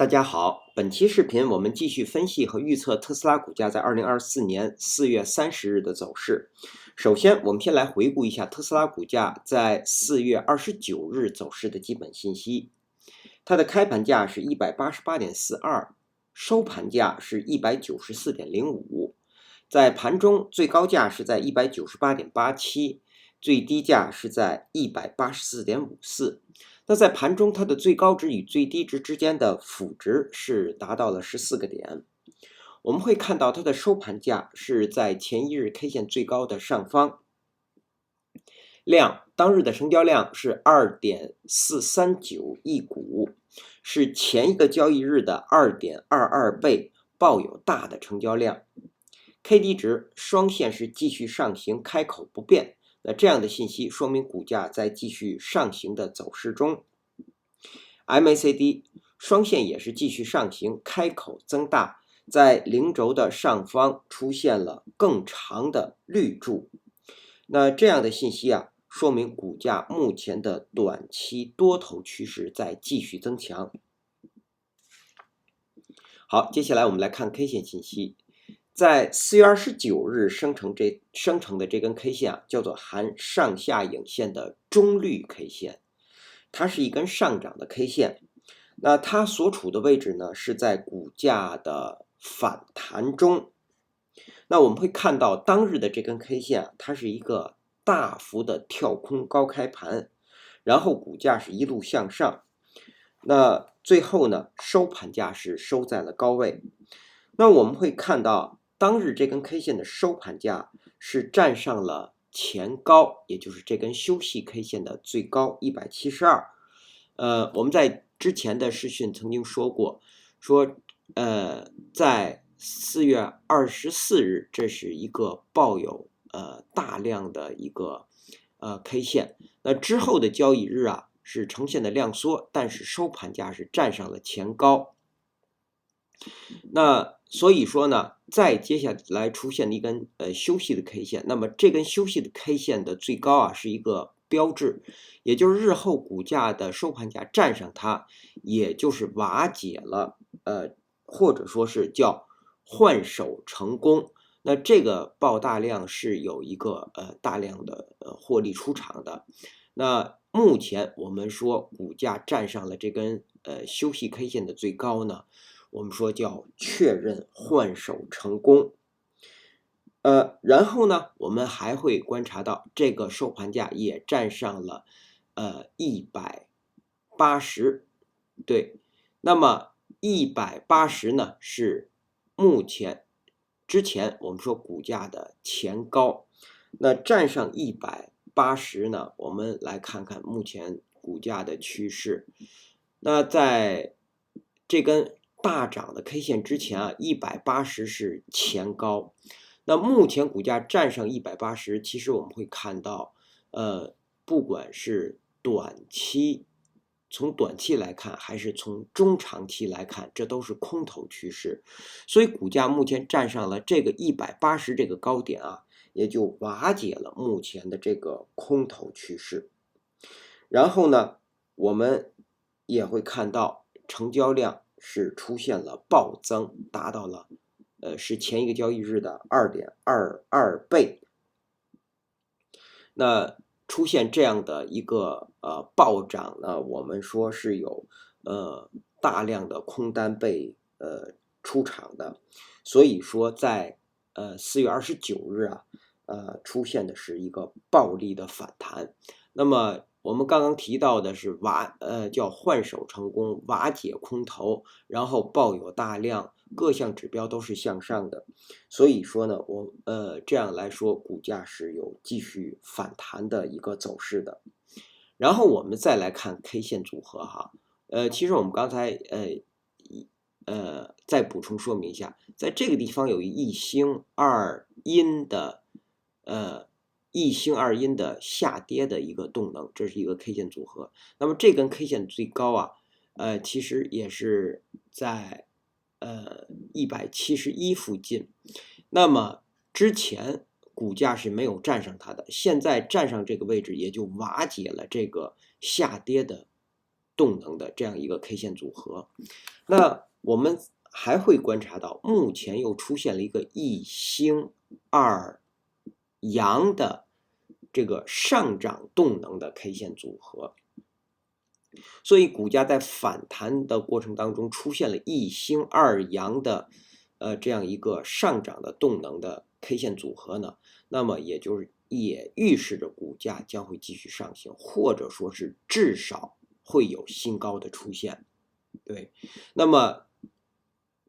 大家好，本期视频我们继续分析和预测特斯拉股价在2024年4月30日的走势。首先，我们先来回顾一下特斯拉股价在4月29日走势的基本信息。它的开盘价是188.42，收盘价是194.05。在盘中最高价是在198.87，最低价是在184.54。那在盘中，它的最高值与最低值之间的负值是达到了14个点。我们会看到它的收盘价是在前一日 K 线最高的上方，当日的成交量是 2.439 亿股，是前一个交易日的 2.22 倍，抱有大的成交量。KD 值双线是继续上行，开口不变。那这样的信息说明股价在继续上行的走势中。MACD 双线也是继续上行，开口增大，在零轴的上方出现了更长的绿柱。那这样的信息说明股价目前的短期多头趋势在继续增强。好，接下来我们来看 K 线信息。在4月29日生成的这根 K 线叫做含上下影线的中绿 K 线，它是一根上涨的 K 线。那它所处的位置呢，是在股价的反弹中。那我们会看到当日的这根 K 线它是一个大幅的跳空高开盘，然后股价是一路向上。那最后呢，收盘价是收在了高位。那我们会看到当日这根 K 线的收盘价是站上了前高，也就是这根休息 K 线的最高172。我们在之前的视讯曾经说过，在4月24日，这是一个抱有大量的一个K 线。那之后的交易日是呈现的量缩，但是收盘价是站上了前高。那所以说呢，再接下来出现一根休息的 K 线，那么这根休息的 K 线的最高是一个标志，也就是日后股价的收盘价站上它，也就是瓦解了或者说是叫换手成功。那这个爆大量是有一个大量的获利出场的。那目前我们说股价站上了这根休息 K 线的最高呢，我们说叫确认换手成功。然后呢，我们还会观察到这个收盘价也站上了180。对，那么180呢是之前我们说股价的前高。那站上180呢，我们来看看目前股价的趋势。那在这根大涨的 K 线之前180是前高。那目前股价站上180，其实我们会看到不管是从短期来看还是从中长期来看，这都是空头趋势。所以股价目前站上了这个180这个高点也就瓦解了目前的这个空头趋势。然后呢，我们也会看到成交量是出现了暴增，达到了是前一个交易日的 2.22 倍。那出现这样的一个暴涨呢，我们说是有大量的空单被出场的。所以说在4月29日出现的是一个暴力的反弹。那么我们刚刚提到的是叫换手成功，瓦解空头，然后抱有大量，各项指标都是向上的。所以说呢，这样来说，股价是有继续反弹的一个走势的。然后我们再来看 K 线组合其实我们刚才再补充说明一下，在这个地方有一星二阴的下跌的一个动能，这是一个 K 线组合。那么这根 K 线最高其实也是在171附近。那么之前股价是没有站上它的，现在站上这个位置，也就瓦解了这个下跌的动能的这样一个 K 线组合。那我们还会观察到，目前又出现了一个一星二阳的这个上涨动能的 K 线组合，所以股价在反弹的过程当中出现了一星二阳的这样一个上涨的动能的 K 线组合呢，那么也预示着股价将会继续上行，或者说是至少会有新高的出现。对，那么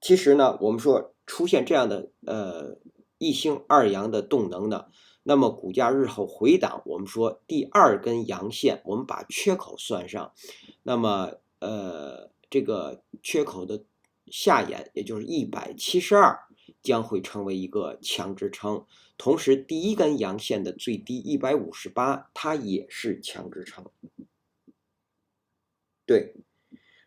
其实呢，我们说出现这样的一星二阳的动能呢，那么股价日后回档，我们说第二根阳线，我们把缺口算上，那么这个缺口的下沿，也就是172，将会成为一个强支撑。同时，第一根阳线的最低158，它也是强支撑。对，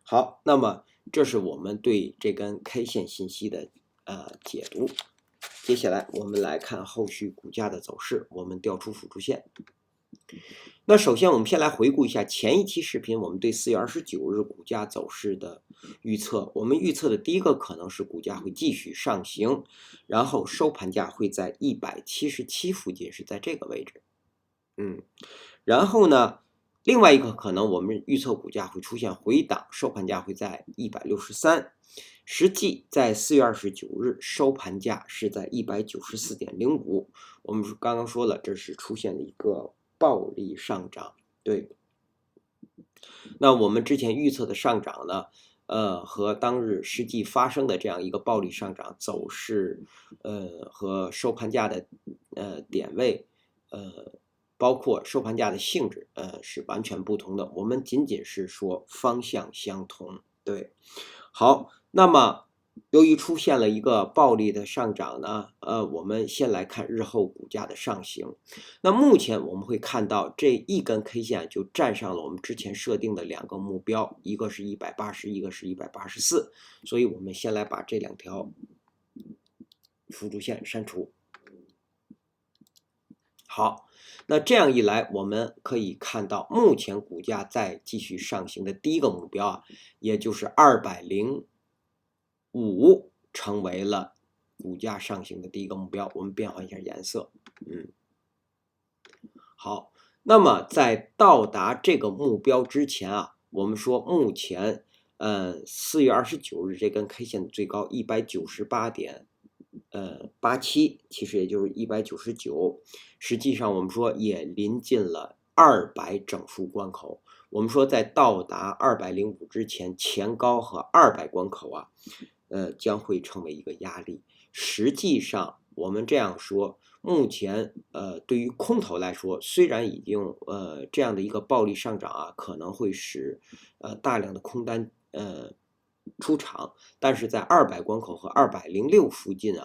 好，那么这是我们对这根 K 线信息的解读。接下来我们来看后续股价的走势，我们调出辅助线。那首先我们先来回顾一下前一期视频我们对4月29日股价走势的预测。我们预测的第一个可能是股价会继续上行，然后收盘价会在177附近，是在这个位置。然后呢，另外一个可能我们预测股价会出现回档，收盘价会在163。实际在4月29日收盘价是在194.05。我们刚刚说了，这是出现了一个暴力上涨。对，那我们之前预测的上涨呢，和当日实际发生的这样一个暴力上涨走势，和收盘价的点位，包括收盘价的性质，是完全不同的。我们仅仅是说方向相同。对，好，那么由于出现了一个暴力的上涨呢，我们先来看日后股价的上行。那目前我们会看到这一根 K 线就站上了我们之前设定的2个目标，一个是180，一个是184。所以我们先来把这2条辅助线删除。好，那这样一来，我们可以看到目前股价在继续上行的第一个目标也就是205，成为了股价上行的第一个目标。我们变换一下颜色，好，那么在到达这个目标之前我们说目前4月29日这根 K 线的最高198.87，其实也就是199，实际上我们说也临近了200整数关口。我们说在到达205之前，前高和200关口将会成为一个压力。实际上我们这样说，目前对于空头来说，虽然已经这样的一个暴力上涨可能会使大量的空单出场，但是在200关口和206附近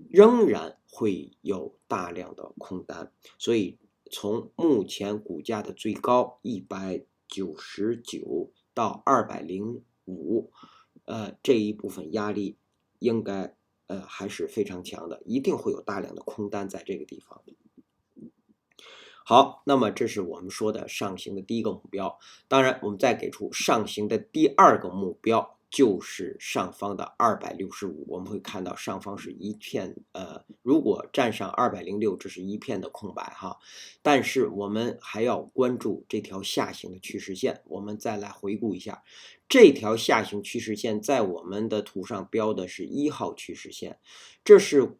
仍然会有大量的空单。所以从目前股价的最高199到205，这一部分压力应该还是非常强的，一定会有大量的空单在这个地方。好，那么这是我们说的上行的第一个目标。当然我们再给出上行的第二个目标，就是上方的265。我们会看到上方是一片如果站上206，这是一片的空白但是我们还要关注这条下行的趋势线。我们再来回顾一下，这条下行趋势线在我们的图上标的是1号趋势线，这是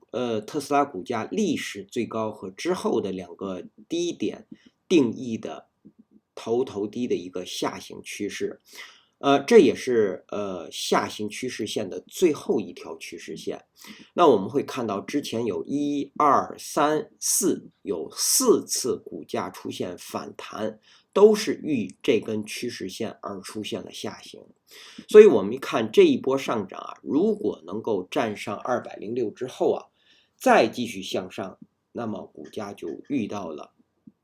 特斯拉股价历史最高和之后的2个低点定义的头低的一个下行趋势。这也是下行趋势线的最后一条趋势线。那我们会看到之前有1、2、3、4，有4次股价出现反弹，都是遇这根趋势线而出现了下行。所以我们一看这一波上涨如果能够站上206之后再继续向上，那么股价就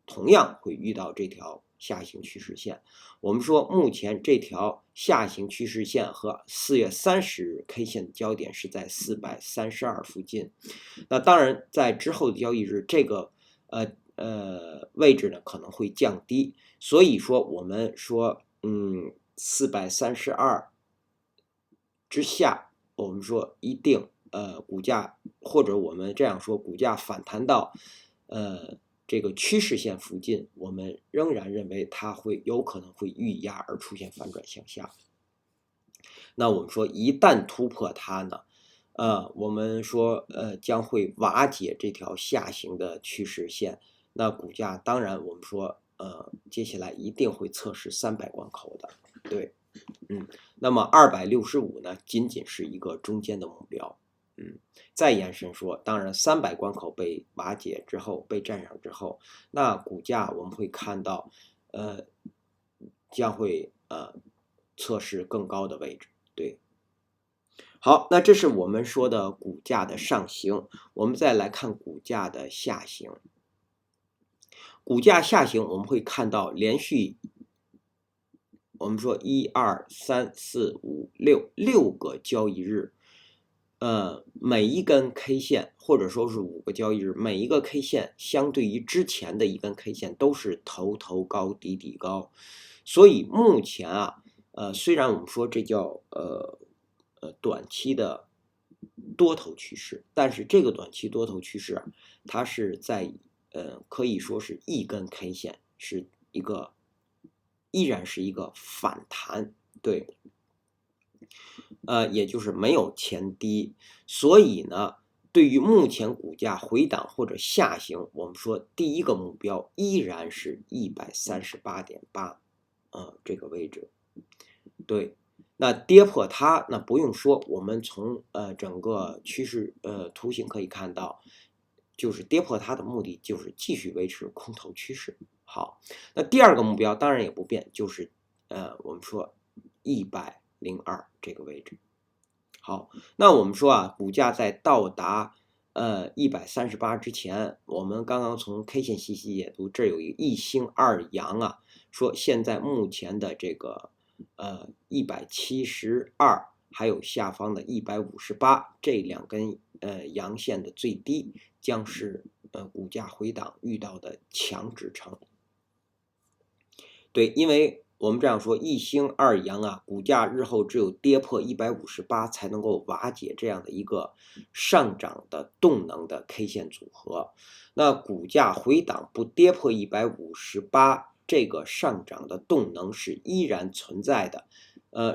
同样会遇到这条下行趋势线。我们说目前这条下行趋势线和4月30日 K 线的交点是在432附近。那当然在之后的交易日，这个位置呢可能会降低。所以说我们说432之下，我们说一定股价，或者我们这样说，股价反弹到这个趋势线附近，我们仍然认为它有可能会遇压而出现反转向下。那我们说一旦突破它呢，我们说将会瓦解这条下行的趋势线。那股价当然我们说接下来一定会测试300关口的，对，那么265呢，仅仅是一个中间的目标，再延伸说，当然300关口被瓦解之后，被站上之后，那股价我们会看到，将会测试更高的位置，对。好，那这是我们说的股价的上行，我们再来看股价的下行。股价下行，我们会看到连续，我们说1、2、3、4、5、6个交易日，每一根 K 线或者说是5个交易日，每一个 K 线相对于之前的一根 K 线都是头高底高，所以目前啊，虽然我们说这叫短期的多头趋势，但是这个短期多头趋势啊，它是在可以说是一根 K 线是依然是一个反弹，对，也就是没有前低，所以呢，对于目前股价回档或者下行，我们说第一个目标依然是138.8，这个位置，对。那跌破它，那不用说，我们从整个趋势图形可以看到，就是跌破它的目的就是继续维持空头趋势。好，那第二个目标当然也不变，就是我们说102这个位置。好，那我们说啊，股价在到达138之前，我们刚刚从 K 线信息解读，这有一个1星2阳啊，说现在目前的这个172，还有下方的158这2根阳线的最低，将是股价回档遇到的强支撑。对，因为我们这样说，1星2阳啊，股价日后只有跌破158才能够瓦解这样的一个上涨的动能的 K 线组合。那股价回档不跌破158，这个上涨的动能是依然存在的。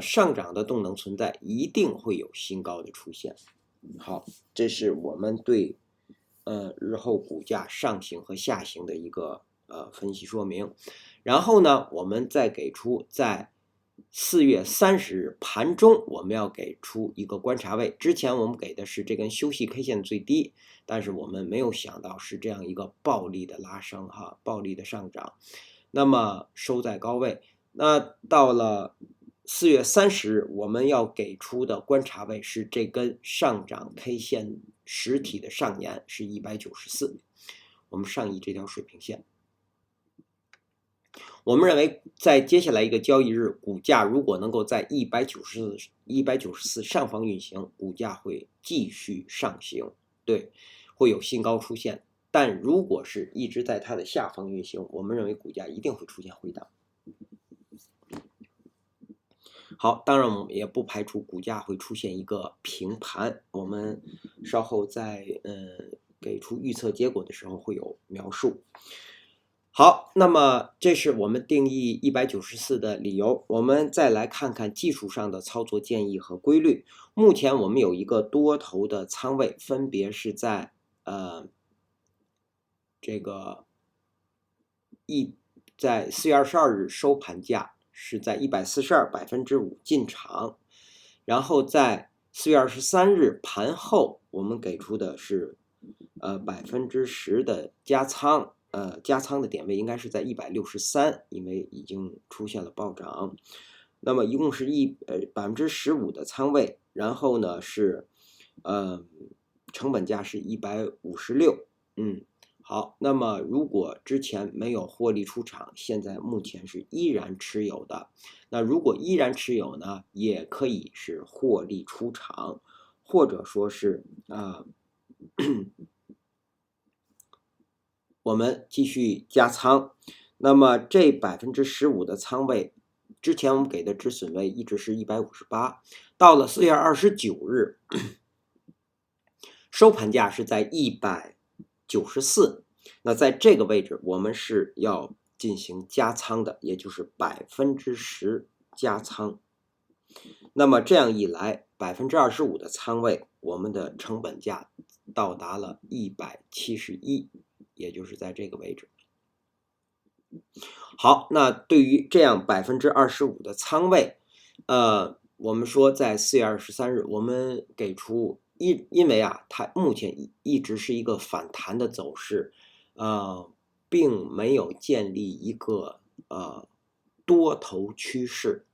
上涨的动能存在，一定会有新高的出现。好，这是我们对日后股价上行和下行的一个分析说明。然后呢，我们再给出在4月30日盘中，我们要给出一个观察位。之前我们给的是这根休息 K 线最低，但是我们没有想到是这样一个暴力的拉升哈，暴力的上涨。那么收在高位，那到了4月30日，我们要给出的观察位是这根上涨 K 线实体的上沿是194，我们上移这条水平线。我们认为，在接下来一个交易日，股价如果能够在194上方运行，股价会继续上行，对，会有新高出现。但如果是一直在它的下方运行，我们认为股价一定会出现回档。好，当然我们也不排除股价会出现一个平盘，我们稍后在给出预测结果的时候会有描述。好，那么这是我们定义194的理由。我们再来看看技术上的操作建议和规律。目前我们有一个多头的仓位，分别是在这个在4月22日收盘价是在142%进场，然后在4月23日盘后，我们给出的是10%的加仓。加仓的点位应该是在163，因为已经出现了暴涨。那么一共是15%的仓位，然后呢是成本价是156。好，那么如果之前没有获利出场，现在目前是依然持有的。那如果依然持有呢，也可以是获利出场，或者说是我们继续加仓。那么这15%的仓位之前我们给的止损位一直是158，到了4月29日，收盘价是在194。那在这个位置，我们是要进行加仓的，也就是10%加仓。那么这样一来，25%的仓位，我们的成本价到达了171，也就是在这个位置。好，那对于这样25%的仓位，我们说在4月23日，我们给出因为啊，它目前一直是一个反弹的走势，并没有建立一个多头趋势。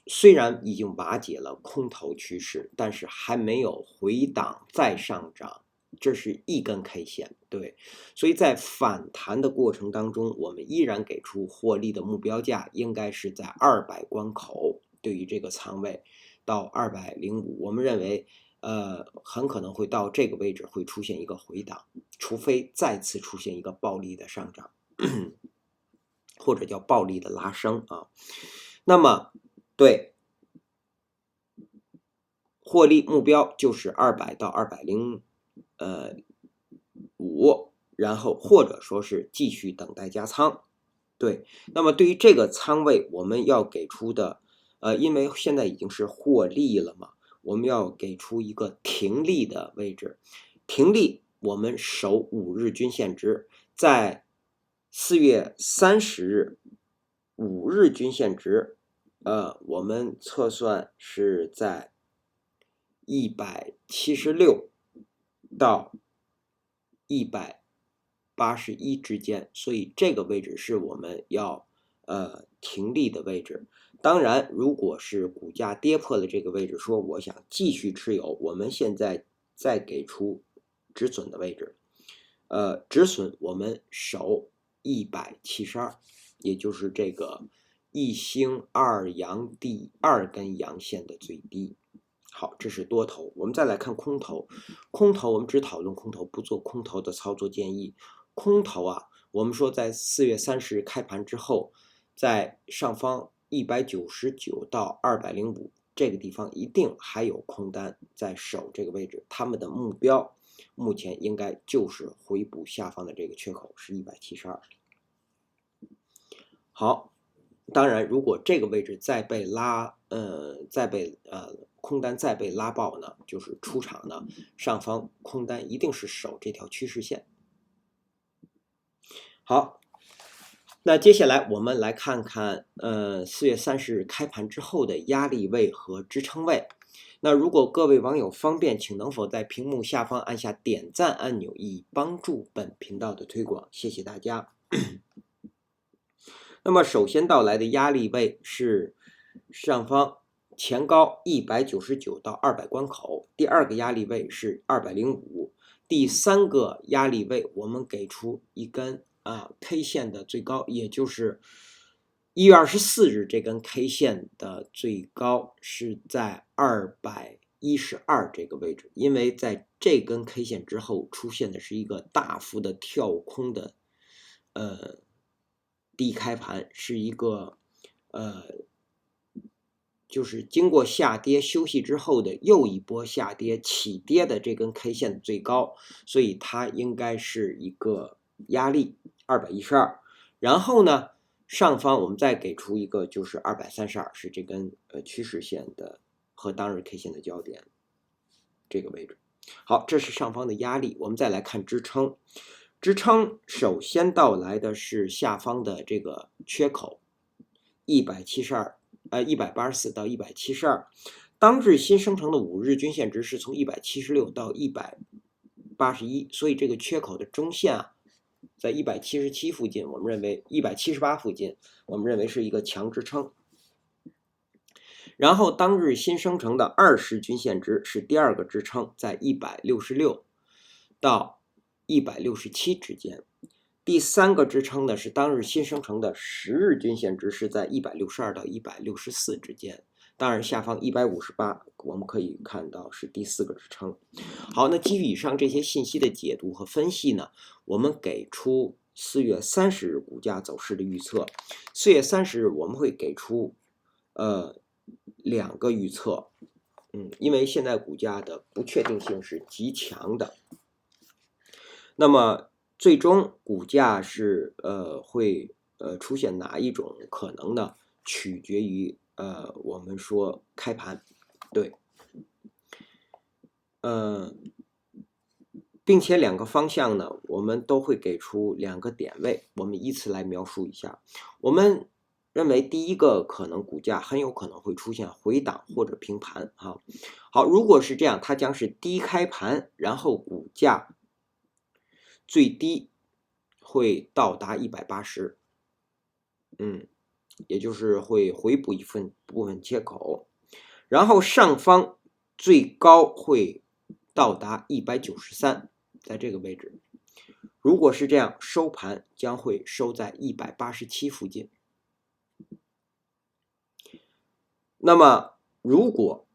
虽然已经瓦解了空头趋势，但是还没有回档再上涨，这是一根 K 线，对，所以在反弹的过程当中，我们依然给出获利的目标价应该是在200关口，对于这个仓位到205，我们认为很可能会到这个位置会出现一个回档，除非再次出现一个暴力的上涨，或者叫暴力的拉升啊。那么对，获利目标就是200到205，然后或者说是继续等待加仓。对，那么对于这个仓位，我们要给出的，因为现在已经是获利了嘛，我们要给出一个停利的位置。停利，我们守5日均线值，在4月30日5日均线值，我们测算是在176到181之间，所以这个位置是我们要停利的位置。当然，如果是股价跌破了这个位置，说我想继续持有，我们现在再给出止损的位置。止损我们守172，也就是这个1星2阳第2根阳线的最低。好，这是多头。我们再来看空头。空头我们只讨论空头，不做空头的操作建议。空头啊，我们说在4月30日开盘之后，在上方199到205这个地方一定还有空单在守这个位置，他们的目标目前应该就是回补下方的这个缺口是172。好，当然如果这个位置再被空单再被拉爆呢，就是出场呢，上方空单一定是守这条趋势线。好，那接下来我们来看看4月30日开盘之后的压力位和支撑位。那如果各位网友方便，请能否在屏幕下方按下点赞按钮，以帮助本频道的推广，谢谢大家。那么首先到来的压力位是上方前高199到200关口，第二个压力位是205，第三个压力位我们给出一根K 线的最高，也就是1月24日这根 K 线的最高是在212这个位置，因为在这根 K 线之后出现的是一个大幅的跳空的低开盘，是一个就是经过下跌休息之后的又一波下跌起跌的这根 K 线的最高，所以它应该是一个压力212。然后呢，上方我们再给出一个就是232，是这根趋势线的和当日 K 线的交点这个位置。好，这是上方的压力。我们再来看支撑。支撑首先到来的是下方的这个缺口184到172，当日新生成的5日均线值是从176到181，所以这个缺口的中线啊，在177附近，我们认为178附近，我们认为是一个强支撑。然后当日新生成的20均线值是第二个支撑，在166到167之间。第三个支撑呢是当日新生成的10日均线值是在162到164之间。当然下方158我们可以看到是第四个支撑。好，那基于以上这些信息的解读和分析呢，我们给出4月30日股价走势的预测。4月30日我们会给出2个预测，因为现在股价的不确定性是极强的。那么最终股价是会出现哪一种可能呢？取决于我们说开盘，对，并且2个方向呢，我们都会给出2个点位，我们依次来描述一下。我们认为第一个可能股价很有可能会出现回档或者平盘啊。好，如果是这样，它将是低开盘，然后股价最低会到达180，也就是会回补一部分缺口，然后上方最高会到达193，在这个位置。如果是这样，收盘将会收在187附近。那么如果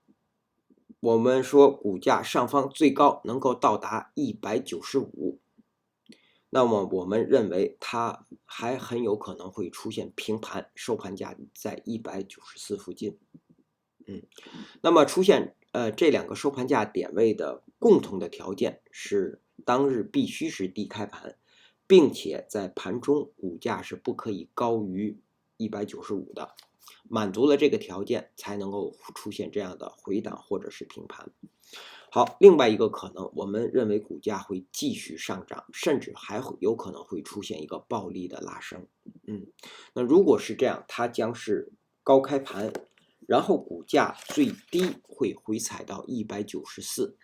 我们说股价上方最高能够到达195，那么我们认为它还很有可能会出现平盘，收盘价在194附近。那么出现这2个收盘价点位的共同的条件是当日必须是低开盘，并且在盘中股价是不可以高于195的。满足了这个条件，才能够出现这样的回档或者是平盘。好，另外一个可能，我们认为股价会继续上涨，甚至还有可能会出现一个暴力的拉升。那如果是这样，它将是高开盘，然后股价最低会回踩到194，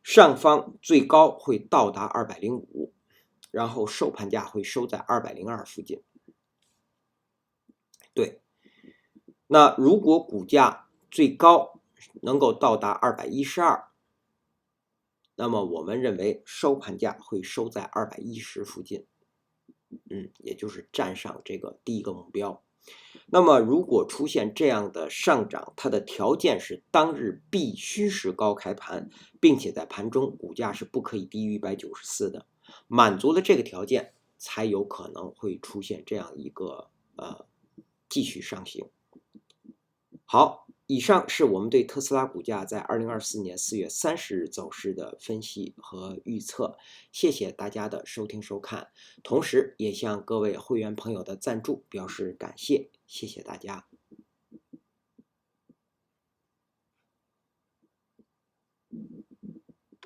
上方最高会到达205，然后收盘价会收在202附近。对，那如果股价最高能够到达212，那么我们认为收盘价会收在210附近，也就是站上这个第一个目标。那么如果出现这样的上涨，它的条件是当日必须是高开盘，并且在盘中股价是不可以低于194的，满足了这个条件，才有可能会出现这样一个继续上行。好，以上是我们对特斯拉股价在2024年4月30日走势的分析和预测，谢谢大家的收听收看，同时也向各位会员朋友的赞助表示感谢，谢谢大家。